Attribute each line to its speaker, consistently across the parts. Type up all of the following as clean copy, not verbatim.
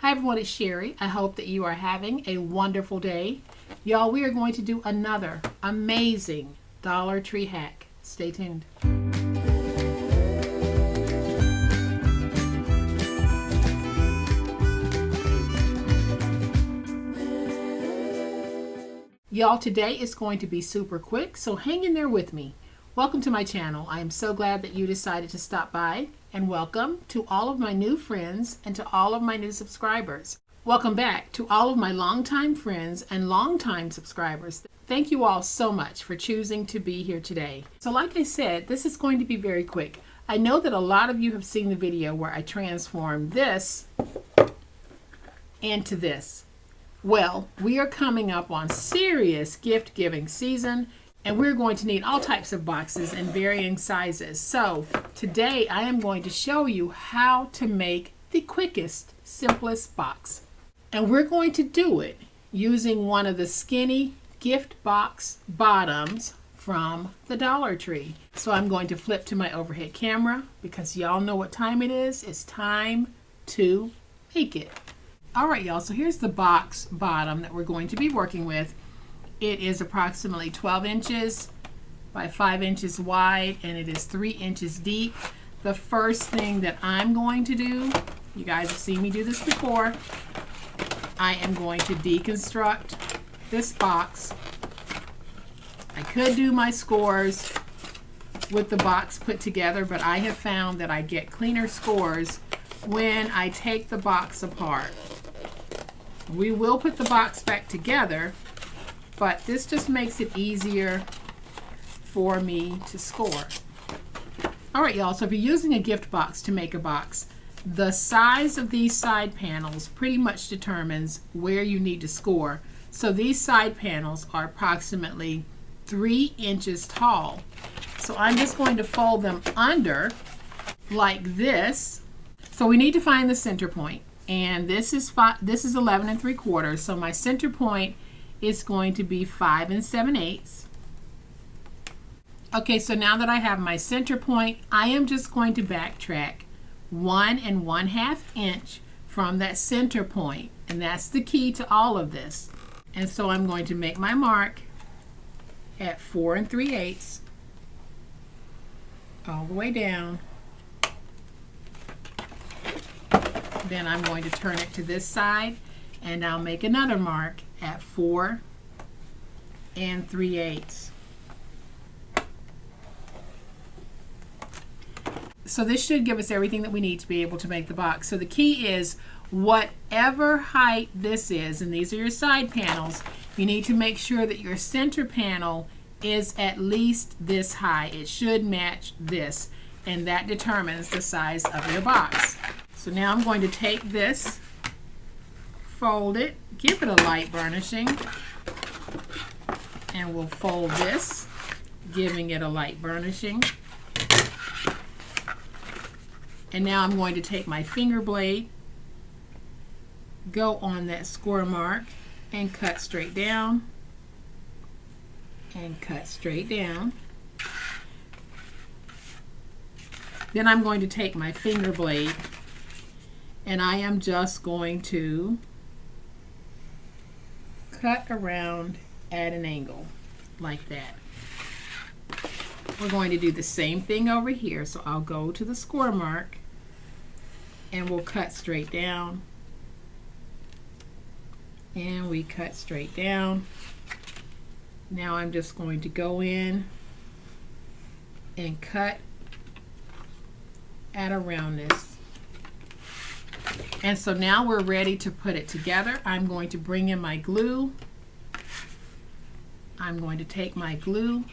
Speaker 1: Hi everyone, it's Sherry. I hope that you are having a wonderful day. Y'all, we are going to do another amazing Dollar Tree hack. Stay tuned. Y'all, today is going to be super quick, so hang in there with me. Welcome to my channel. I am so glad that you decided to stop by, and welcome to all of my new friends and to all of my new subscribers. Welcome back to all of my longtime friends and longtime subscribers. Thank you all so much for choosing to be here today. So like I said, this is going to be very quick. I know that a lot of you have seen the video where I transformed this into this. Well, we are coming up on serious gift giving season, and we're going to need all types of boxes in varying sizes. So today I am going to show you how to make the quickest, simplest box. And we're going to do it using one of the skinny gift box bottoms from the Dollar Tree. So I'm going to flip to my overhead camera because y'all know what time it is. It's time to make it. Alright y'all, so here's the box bottom that we're going to be working with. It is approximately 12 inches by 5 inches wide, and it is 3 inches deep. The first thing that I'm going to do, you guys have seen me do this before, I am going to deconstruct this box. I could do my scores with the box put together, but I have found that I get cleaner scores when I take the box apart. We will put the box back together, but this just makes it easier for me to score. Alright y'all, so if you're using a gift box to make a box, the size of these side panels pretty much determines where you need to score. So these side panels are approximately 3 inches tall. So I'm just going to fold them under like this. So we need to find the center point. And this is 11 3/4, so my center point is going to be 5 7/8. Okay, so now that I have my center point, I am just going to backtrack 1 1/2 inch from that center point, and that's the key to all of this. And so I'm going to make my mark at 4 3/8 all the way down. Then I'm going to turn it to this side, and I'll make another mark at 4 3/8. So this should give us everything that we need to be able to make the box. So the key is whatever height this is, and these are your side panels, you need to make sure that your center panel is at least this high. It should match this, and that determines the size of your box. So now I'm going to take this, fold it, give it a light burnishing, and we'll fold this, giving it a light burnishing. And now I'm going to take my finger blade, go on that score mark, and cut straight down, and cut straight down. Then I'm going to take my finger blade, and I am just going to cut around at an angle like that. We're going to do the same thing over here. So I'll go to the score mark, and we'll cut straight down, and we cut straight down. Now I'm just going to go in and cut at a roundness. And so now we're ready to put it together. I'm going to bring in my glue. I'm going to take my glue,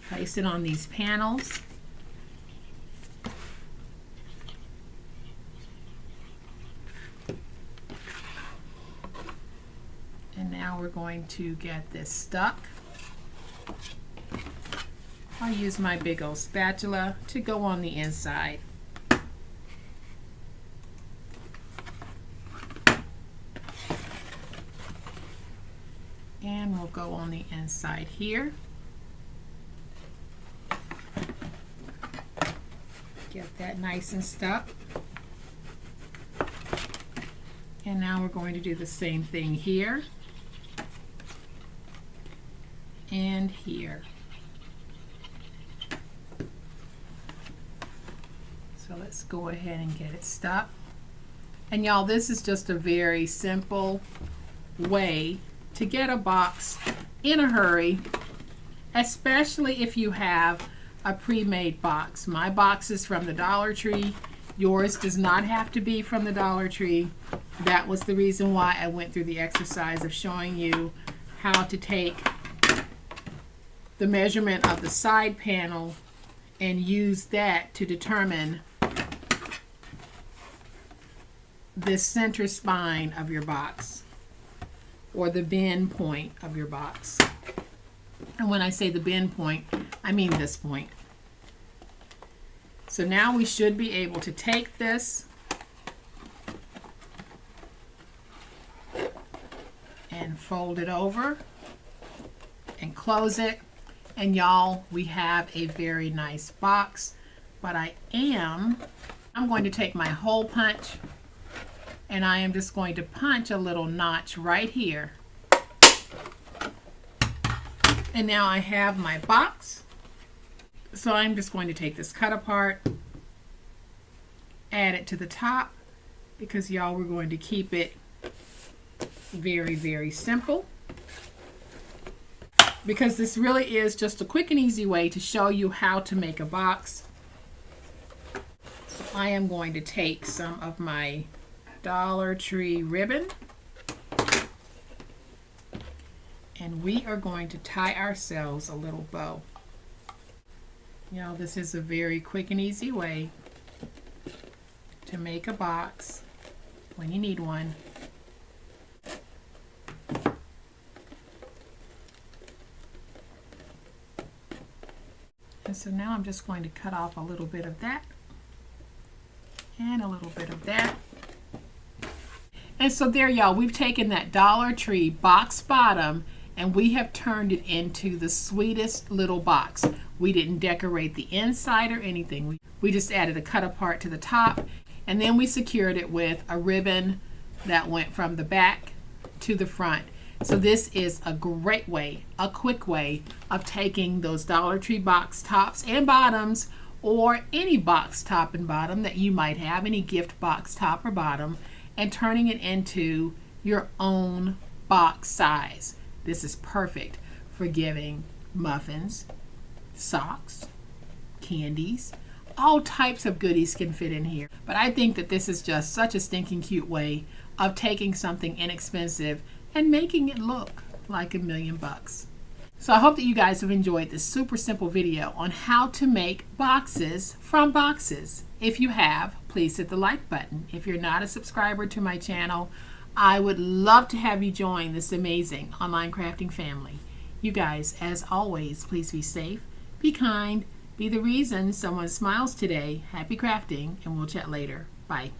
Speaker 1: place it on these panels. And now we're going to get this stuck. I'll use my big old spatula to go on the inside. And we'll go on the inside here. Get that nice and stuck. And now we're going to do the same thing here and here. So let's go ahead and get it stuck. And y'all, this is just a very simple way to get a box in a hurry, especially if you have a pre-made box. My box is from the Dollar Tree. Yours does not have to be from the Dollar Tree. That was the reason why I went through the exercise of showing you how to take the measurement of the side panel and use that to determine the center spine of your box, or the bend point of your box. And when I say the bend point, I mean this point. So now we should be able to take this and fold it over and close it. And y'all, we have a very nice box. But I'm going to take my hole punch, and I am just going to punch a little notch right here. And now I have my box. So I'm just going to take this cut apart, add it to the top, because y'all, we're going to keep it very, very simple. Because this really is just a quick and easy way to show you how to make a box. So I am going to take some of my Dollar Tree ribbon, and we are going to tie ourselves a little bow. You know, this is a very quick and easy way to make a box when you need one. And so now I'm just going to cut off a little bit of that and a little bit of that. And so there, y'all, we've taken that Dollar Tree box bottom and we have turned it into the sweetest little box. We didn't decorate the inside or anything. We just added a cut apart to the top, and then we secured it with a ribbon that went from the back to the front. So this is a great way, a quick way of taking those Dollar Tree box tops and bottoms, or any box top and bottom that you might have, any gift box top or bottom, and turning it into your own box size. This is perfect for giving muffins, socks, candies, all types of goodies can fit in here. But I think that this is just such a stinking cute way of taking something inexpensive and making it look like $1,000,000. So I hope that you guys have enjoyed this super simple video on how to make boxes from boxes. If you have, please hit the like button. If you're not a subscriber to my channel, I would love to have you join this amazing online crafting family. You guys, as always, please be safe, be kind, be the reason someone smiles today. Happy crafting, and we'll chat later. Bye.